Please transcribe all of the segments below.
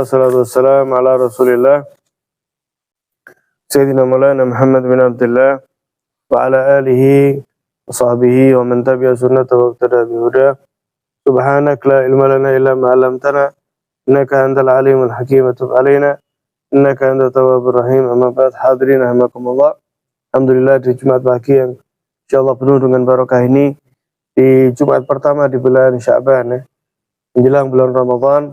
Alhamdulillah, salatu wassalam ala rasulillah Sayyidina Maulana Muhammad bin Abdullah wa ala alihi wa sahbihi wa man tabi'a sunnata wa iqtada bihuda. Subhanak la ilma lana illa ma 'allamtana innaka antal alimul hakim wa tub alaina innaka antat tawwabur rahim. Amma ba'd, hadirin rahimakumullah. Alhamdulillah, di Jumat pagi yang insyaallah penuh dengan barokah ini, di Jumat pertama di bulan Sya'ban, menjelang bulan Ramadan,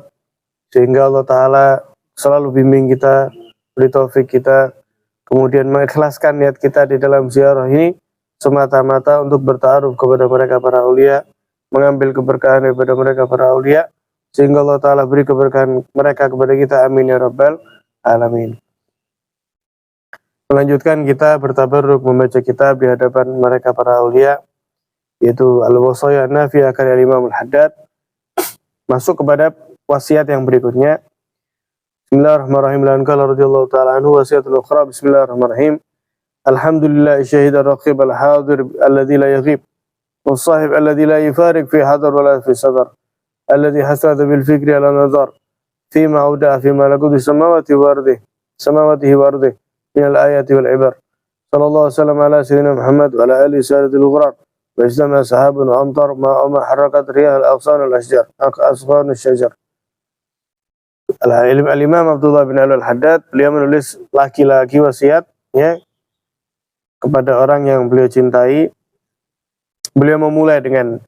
sehingga Allah Ta'ala selalu bimbing kita, beri taufik kita, kemudian mengikhlaskan niat kita di dalam ziarah ini semata-mata untuk bertaaruf kepada mereka para aulia, mengambil keberkahan daripada mereka para aulia, sehingga Allah Ta'ala beri keberkahan mereka kepada kita. Amin ya rabbal alamin. Melanjutkan kita bertabarruk membaca kitab di hadapan mereka para aulia, yaitu Al-Wasaya An-Nafi'ah karya Imam Al-Haddad. Masuk kepada wasiat yang berikutnya. Bismillahirrahmanirrahim. Lan qala radhiyallahu ta'ala anhu wasiatul ukhra. Bismillahirrahmanirrahim. Alhamdulillah syahid ar-raqib al-hadir alladhi la yaghib was-sahib alladhi la yufariq fi hadar wa la fi sadar alladhi hasada bil fikri ala nazar fima auda fima laqad samawati wa ardi samawatihi wa ardi min al-ayati wal ibar. Sallallahu alaihi wasallam ala sayyidina Muhammad wa ala alihi sayyidil ghurab. Wajtama sahabun wa amtar ma'ama harakat riyah al-awsan al-ashjar asfan al-syajar. Al-Imam Abdullah bin Al-Haddad, beliau menulis laki-laki wasiat ya, kepada orang yang beliau cintai. Beliau memulai dengan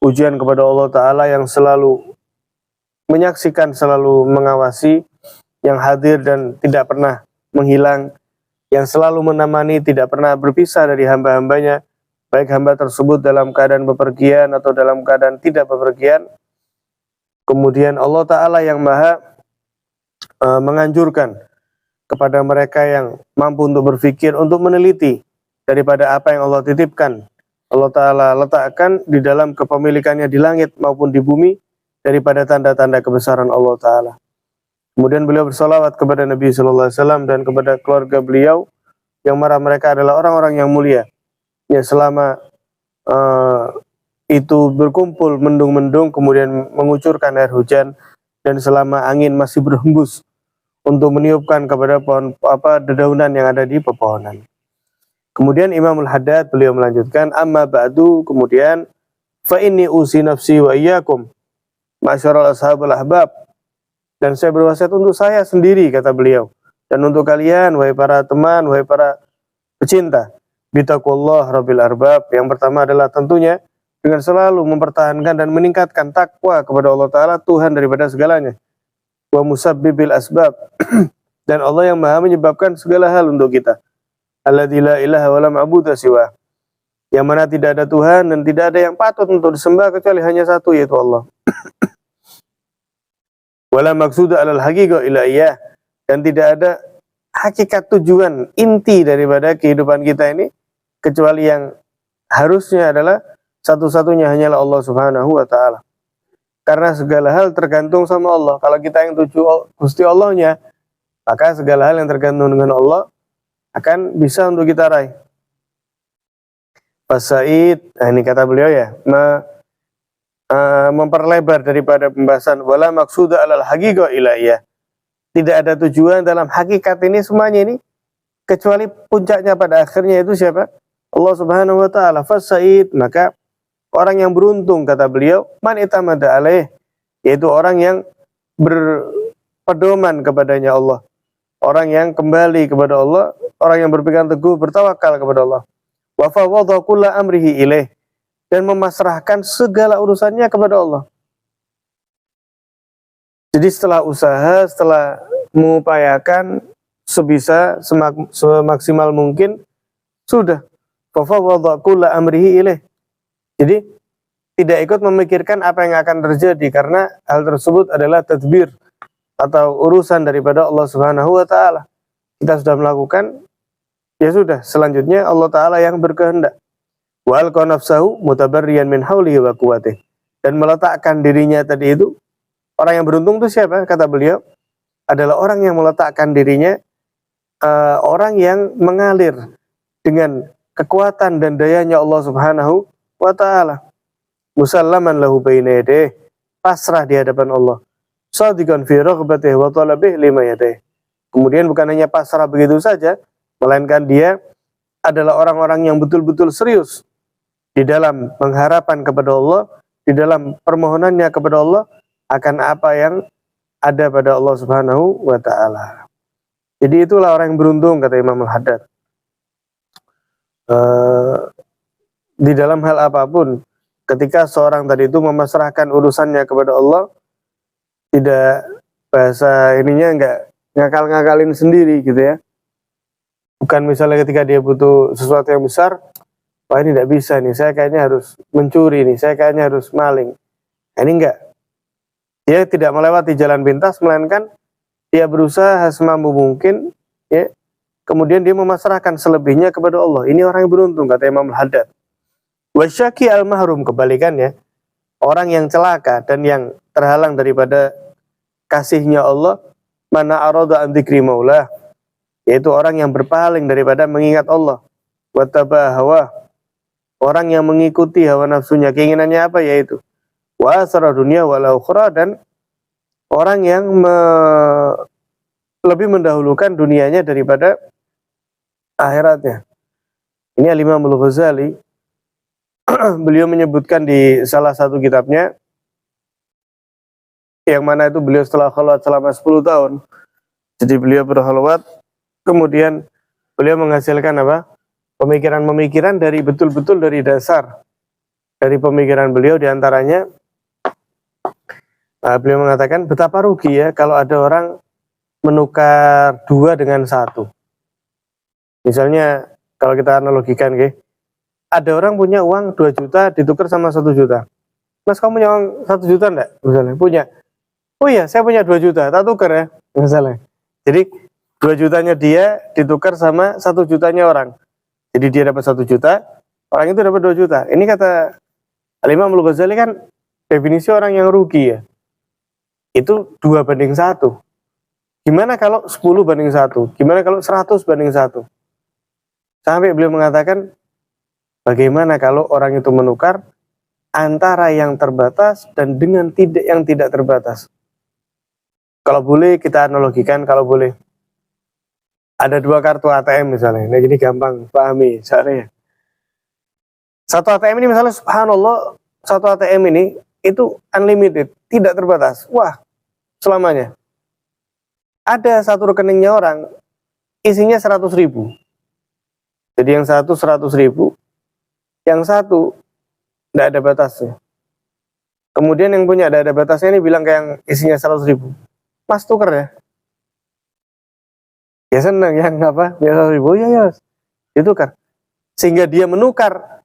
pujian kepada Allah Ta'ala yang selalu menyaksikan, selalu mengawasi, yang hadir dan tidak pernah menghilang, yang selalu menemani, tidak pernah berpisah dari hamba-hambanya, baik hamba tersebut dalam keadaan bepergian atau dalam keadaan tidak bepergian. Kemudian Allah Ta'ala yang maha menganjurkan kepada mereka yang mampu untuk berpikir, untuk meneliti daripada apa yang Allah titipkan, Allah Ta'ala letakkan di dalam kepemilikannya di langit maupun di bumi, daripada tanda-tanda kebesaran Allah Ta'ala. Kemudian beliau bersalawat kepada Nabi Sallallahu Alaihi Wasallam dan kepada keluarga beliau, yang mana mereka adalah orang-orang yang mulia, ya, selama itu berkumpul mendung-mendung kemudian mengucurkan air hujan, dan selama angin masih berhembus untuk meniupkan kepada pohon dedaunan yang ada di pepohonan. Kemudian Imam Al-Haddad beliau melanjutkan, amma ba'du, kemudian fa inni usi nafsi wa iyyakum ma'syaral ashabul ahbab, dan saya berwasiat untuk saya sendiri, kata beliau, dan untuk kalian wahai para teman, wahai para pecinta, bitaqwallah rabbil arbab. Yang pertama adalah tentunya dengan selalu mempertahankan dan meningkatkan takwa kepada Allah Ta'ala, Tuhan daripada segalanya. Wa musabbibil asbab, dan Allah yang maha menyebabkan segala hal untuk kita. Alladzi la ilaha wa la ma'budu siwa, yang mana tidak ada Tuhan dan tidak ada yang patut untuk disembah kecuali hanya satu, yaitu Allah. Wala maqsuda alal haqiqah illa iyyah, dan tidak ada hakikat tujuan inti daripada kehidupan kita ini kecuali yang harusnya adalah satu-satunya hanyalah Allah Subhanahu wa Ta'ala. Karena segala hal tergantung sama Allah. Kalau kita yang tuju Gusti Allahnya, maka segala hal yang tergantung dengan Allah akan bisa untuk kita raih. Fasaid, ini kata beliau ya, memperlebar daripada pembahasan wala maqsuda alal haqiqah illa iyyah. Tidak ada tujuan dalam hakikat ini semuanya ini kecuali puncaknya pada akhirnya itu siapa? Allah Subhanahu wa Ta'ala. Fasaid, maka orang yang beruntung, kata beliau, man itamada alaih, yaitu orang yang berpedoman kepadanya Allah, orang yang kembali kepada Allah, orang yang berpegang teguh, bertawakal kepada Allah. Wa fawwadha kulla amrihi ilaih, dan memasrahkan segala urusannya kepada Allah. Jadi setelah usaha, setelah mengupayakan sebisa, semaksimal mungkin, sudah. Wa fawwadha kulla amrihi ilaih. Jadi tidak ikut memikirkan apa yang akan terjadi, karena hal tersebut adalah tadbir atau urusan daripada Allah Subhanahu wa Ta'ala. Kita sudah melakukan, ya sudah, selanjutnya Allah Ta'ala yang berkehendak. Wa alqa nafsahu mutabarriyan min haulihi wa quwwatihi, dan meletakkan dirinya tadi itu, orang yang beruntung itu siapa? Kata beliau, adalah orang yang meletakkan dirinya, orang yang mengalir dengan kekuatan dan dayanya Allah Subhanahu wa Ta'ala, musallaman lahu baina yadayhi, pasrah di hadapan Allah, shadiqan fi raghbatihi wa talabihi lima yadayhi. Kemudian bukan hanya pasrah begitu saja, melainkan dia adalah orang-orang yang betul-betul serius di dalam pengharapan kepada Allah, di dalam permohonannya kepada Allah akan apa yang ada pada Allah Subhanahu wa taala. Jadi itulah orang yang beruntung, kata Imam Al-Haddad. Di dalam hal apapun, ketika seorang tadi itu memasrahkan urusannya kepada Allah, tidak bahasa ininya enggak ngakal-ngakalin sendiri gitu ya. Bukan misalnya ketika dia butuh sesuatu yang besar, wah ini tidak bisa nih, saya kayaknya harus mencuri nih, saya kayaknya harus maling. Nah, ini enggak. Dia tidak melewati jalan pintas, melainkan dia berusaha semampu mungkin, ya. Kemudian dia memasrahkan selebihnya kepada Allah. Ini orang yang beruntung, kata Imam Al-Haddad. Wasyaki al-mahrum, kebalikannya, orang yang celaka dan yang terhalang daripada kasihnya Allah, mana arada an dzikri maulah, yaitu orang yang berpaling daripada mengingat Allah. Wattaba hawa, orang yang mengikuti hawa nafsunya, keinginannya apa, yaitu wa asara dunia wal ukhra, dan orang yang lebih mendahulukan dunianya daripada akhiratnya. Ini Al-Imam Al-Ghazali beliau menyebutkan di salah satu kitabnya, yang mana itu beliau setelah khalwat selama 10 tahun. Jadi beliau berkhalwat, kemudian beliau menghasilkan apa? Pemikiran-pemikiran dari betul-betul dari dasar dari pemikiran beliau, diantaranya beliau mengatakan betapa rugi ya kalau ada orang menukar 2 dengan 1. Misalnya kalau kita analogikan, ada orang punya uang 2 juta ditukar sama 1 juta. Mas, kamu punya uang 1 juta enggak? Misalnya punya. Oh iya, saya punya 2 juta, tak tukar ya, misalnya. Jadi 2 jutanya dia ditukar sama 1 jutanya orang. Jadi dia dapat 1 juta, orang itu dapat 2 juta. Ini kata Al-Imam Al-Ghazali kan definisi orang yang rugi ya. Itu 2:1. Gimana kalau 10:1? Gimana kalau 100:1? Sampai beliau mengatakan, bagaimana kalau orang itu menukar antara yang terbatas dan dengan yang tidak terbatas? Kalau boleh kita analogikan, kalau boleh. Ada 2 kartu ATM misalnya. Nah, jadi gampang pahami caranya. Satu ATM ini misalnya, subhanallah, satu ATM ini itu unlimited, tidak terbatas. Wah, selamanya. Ada satu rekeningnya orang, isinya 100.000. Jadi yang satu 100.000, yang satu tidak ada batasnya. Kemudian yang punya ada batasnya ini bilang ke yang isinya 100.000, Mas tuker ya. Ya senang yang apa? Ya 100.000, ya ditukar. Sehingga dia menukar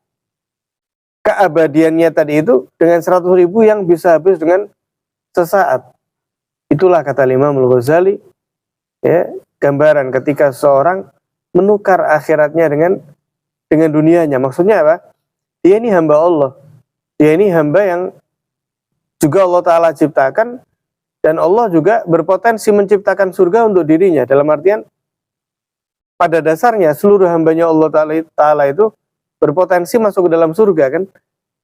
keabadiannya tadi itu dengan 100.000 yang bisa habis dengan sesaat. Itulah kata Imam Al-Ghazali, ya, gambaran ketika seorang menukar akhiratnya dengan dunianya. Maksudnya apa? Dia ini hamba Allah. Dia ini hamba yang juga Allah Ta'ala ciptakan, dan Allah juga berpotensi menciptakan surga untuk dirinya. Dalam artian, pada dasarnya seluruh hambanya Allah Ta'ala itu berpotensi masuk ke dalam surga kan.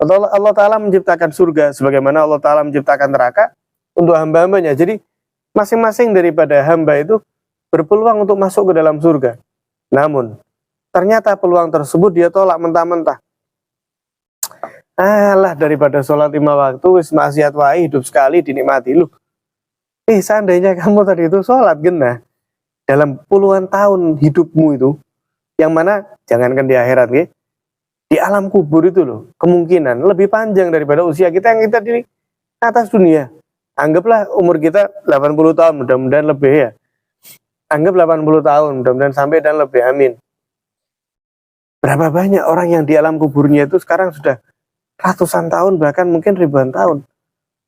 Allah Ta'ala menciptakan surga sebagaimana Allah Ta'ala menciptakan neraka untuk hamba-hambanya. Jadi masing-masing daripada hamba itu berpeluang untuk masuk ke dalam surga. Namun ternyata peluang tersebut dia tolak mentah-mentah. Alah, daripada sholat 5 waktu wis maksiat wae, hidup sekali dinikmati. Lu seandainya kamu tadi itu sholat genah dalam puluhan tahun hidupmu itu, yang mana jangankan di akhirat di alam kubur itu loh, kemungkinan lebih panjang daripada usia kita yang kita di atas dunia. Anggaplah umur kita 80 tahun, mudah-mudahan lebih ya. Anggap 80 tahun, mudah-mudahan sampai dan lebih, amin. Berapa banyak orang yang di alam kuburnya itu sekarang sudah ratusan tahun, bahkan mungkin ribuan tahun.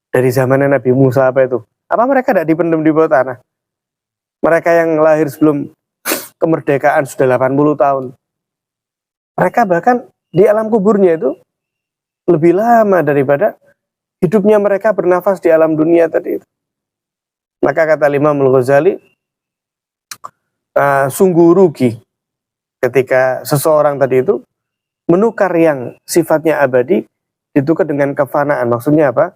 Dari zaman Nabi Musa apa itu? Apa mereka tidak dipendam di bawah tanah? Mereka yang lahir sebelum kemerdekaan sudah 80 tahun. Mereka bahkan di alam kuburnya itu lebih lama daripada hidupnya mereka bernafas di alam dunia tadi itu. Maka kata Imam Al-Ghazali, sungguh rugi ketika seseorang tadi itu menukar yang sifatnya abadi ditukar dengan kefanaan. Maksudnya apa?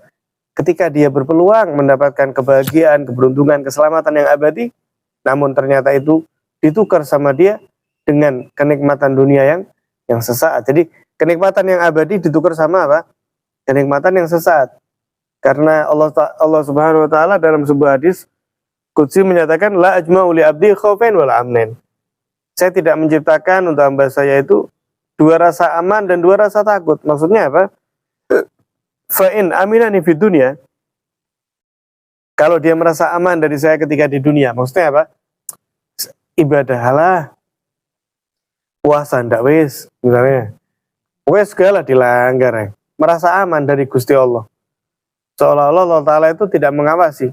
ketika dia berpeluang mendapatkan kebahagiaan, keberuntungan, keselamatan yang abadi, namun ternyata itu ditukar sama dia dengan kenikmatan dunia yang sesaat. Jadi kenikmatan yang abadi ditukar sama apa? Kenikmatan yang sesaat. Karena Allah Subhanahu wa taala dalam sebuah hadis qudsi menyatakan la ajma'u li abdi khaufain wal amnin. Saya tidak menciptakan untuk hamba saya itu dua rasa aman dan dua rasa takut. Maksudnya apa? Fa'in aminani fid dunya. Kalau dia merasa aman dari saya ketika di dunia, maksudnya apa? Ibadah halah, puasa ndak wis, misalnya. Wis segala dilanggar, ya. Merasa aman dari Gusti Allah. Seolah-olah Allah Ta'ala itu tidak mengawasi.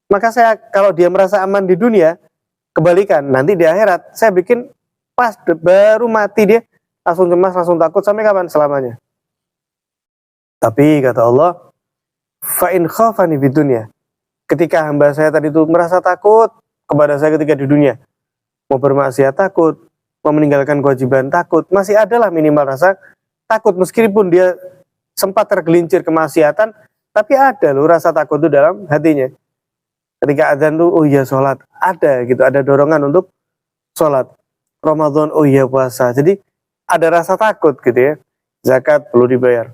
Maka saya, kalau dia merasa aman di dunia, kebalikan, nanti di akhirat, saya bikin pas, baru mati dia, langsung cemas, langsung takut, sampai kapan? Selamanya. Tapi kata Allah, fa'in khafani fid dunya. Ketika hamba saya tadi itu merasa takut kepada saya ketika di dunia, mau bermaksiat takut, mau meninggalkan kewajiban takut, masih adalah minimal rasa takut meskipun dia sempat tergelincir kemaksiatan, tapi ada loh rasa takut itu dalam hatinya. Ketika azan tuh, oh iya sholat, ada gitu, ada dorongan untuk sholat. Ramadan, oh iya puasa. Jadi ada rasa takut gitu ya. Zakat perlu dibayar.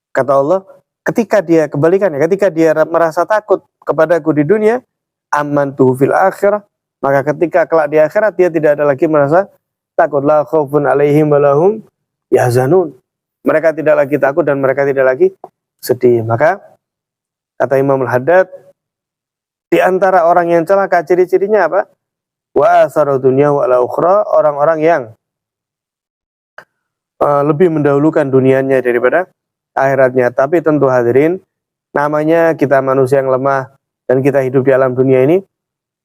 Kata Allah, ketika dia kebalikannya, ketika dia merasa takut kepadaku di dunia, amantuhu fil akhirah, maka ketika kelak di akhirat dia tidak ada lagi merasa takut. La khaufun alaihim walahum yahzanun. Mereka tidak lagi takut dan mereka tidak lagi sedih. Maka kata Imam Al-Haddad, di antara orang yang celaka ciri-cirinya apa? Wa asaru dunya wa ala ukhra, orang-orang yang lebih mendahulukan dunianya daripada akhiratnya. Tapi tentu hadirin, namanya kita manusia yang lemah dan kita hidup di alam dunia ini,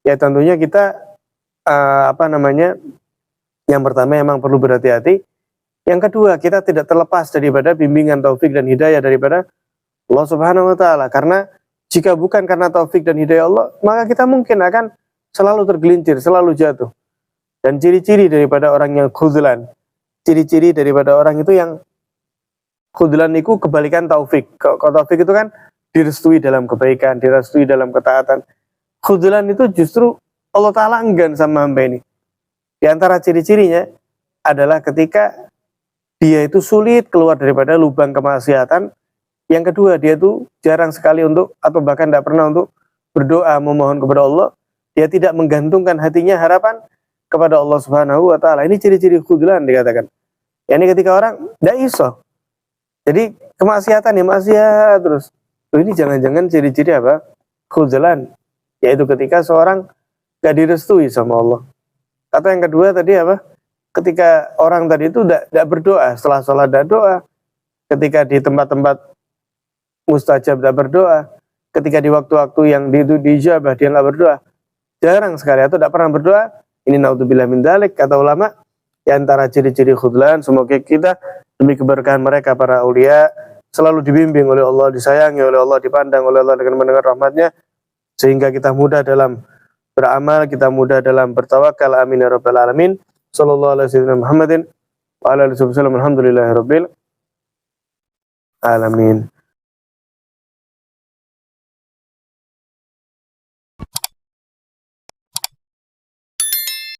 ya tentunya kita yang pertama memang perlu berhati-hati. Yang kedua, kita tidak terlepas daripada bimbingan taufik dan hidayah daripada Allah Subhanahu wa taala. Karena jika bukan karena taufik dan hidayah Allah, maka kita mungkin akan selalu tergelincir, selalu jatuh. Dan ciri-ciri daripada orang yang khudlan, ciri-ciri daripada orang itu yang khudlan itu kebalikan taufik. Kalau taufik itu kan direstui dalam kebaikan, direstui dalam ketaatan. Khudlan itu justru Allah Ta'ala enggan sama hamba ini. Di antara ciri-cirinya adalah ketika dia itu sulit keluar daripada lubang kemaksiatan. Yang kedua, dia itu jarang sekali untuk, atau bahkan tidak pernah untuk berdoa memohon kepada Allah. Dia tidak menggantungkan hatinya harapan kepada Allah Subhanahu wa taala. Ini ciri-ciri khudlan dikatakan. Ini ketika orang tidak iso. Jadi kemaksiatan ya maksiat terus. Ini jangan-jangan ciri-ciri apa? Khudlan. Yaitu ketika seorang tidak direstui sama Allah. Atau yang kedua tadi apa? Ketika orang tadi itu tidak berdoa, setelah sholat tidak doa, ketika di tempat-tempat mustajab tidak berdoa, ketika di waktu-waktu yang dijabah dia nggak berdoa, jarang sekali atau tidak pernah berdoa. Ini naudzubillah min dzalik, kata ulama, di antara ciri-ciri khudlan. Semoga kita demi keberkahan mereka para aulia selalu dibimbing oleh Allah, disayangi oleh Allah, dipandang oleh Allah dengan mendengar rahmatnya, sehingga kita mudah dalam beramal, kita mudah dalam bertawakal. Amin ya rabbal alamin. Sallallahu alaihi wasallam Muhammadin wa ala alihi wasallam. Alhamdulillahirabbil alamin.